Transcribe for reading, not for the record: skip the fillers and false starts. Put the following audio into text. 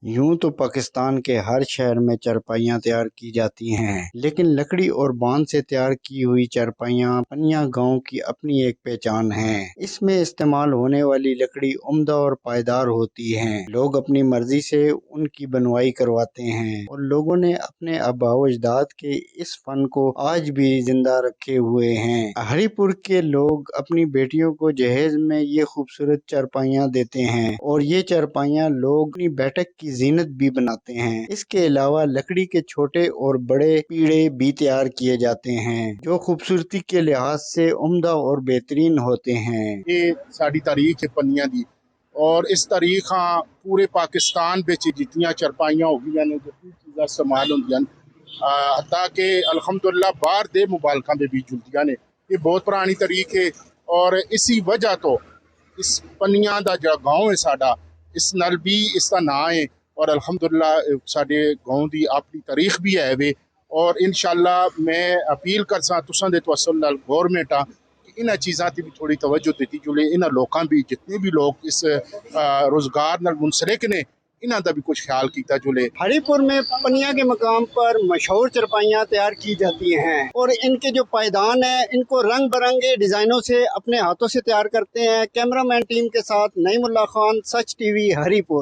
यूं तो पाकिस्तान के हर शहर में चारपाइयाँ तैयार की जाती हैं, लेकिन लकड़ी और बांस से तैयार की हुई चारपाइयाँ पनिया गांव की अपनी एक पहचान है। इसमें इस्तेमाल होने वाली लकड़ी उम्दा और पायदार होती है। लोग अपनी मर्जी से उनकी बनवाई करवाते हैं और लोगों ने अपने आबाओ अजदाद के इस फन को आज भी जिंदा रखे हुए हैं। हरिपुर के लोग अपनी बेटियों को जहेज में ये खूबसूरत चारपाइयाँ देते हैं और ये चारपाइयाँ लोग अपनी बैठक की जीनत भी बनाते हैं। इसके अलावा लकड़ी के छोटे और बड़े पीढ़े भी तैयार किए जाते हैं जो खूबसूरती के लिहाज से उम्दा और बेहतरीन होते हैं। ये साड़ी तारीख है पन्नियां दी और इस तारीख पूरे पाकिस्तान विच जितनियां चरपाइयां हो गई ने चीज़ां इस्तेमाल होंदियां हत्ता कि अल्हम्दुलिल्लाह बाहर दे मुबालका में भी जुलदियां ने। ये बहुत पुरानी तारीख है और इसी वजह तो इस पन्नियां दा जो गांव है साडा इस नाल भी इसका नाम है और अल्हम्दुलिल्लाह साडे गांव दी अपनी तारीख भी है वे। और इंशाअल्लाह मैं अपील करसा तुसां दे तवसल नाल गवर्नमेंट कि इन्हां चीज़ां ते भी थोड़ी तवज्जो दित्ती जुले। इन्हां लोकां भी जितने भी लोग इस रोजगार नाल मुंसलिक ने इन्हां दा भी कुछ ख्याल किया जुले। हरिपुर में पनिया के मकाम पर मशहूर चारपाइयाँ तैयार की जाती हैं और इनके जो पायदान है इनको रंग बिरंगे डिजाइनों से अपने हाथों से तैयार करते हैं। कैमरामैन टीम के साथ नईमुल्लाह खान, सच टीवी, हरिपुर।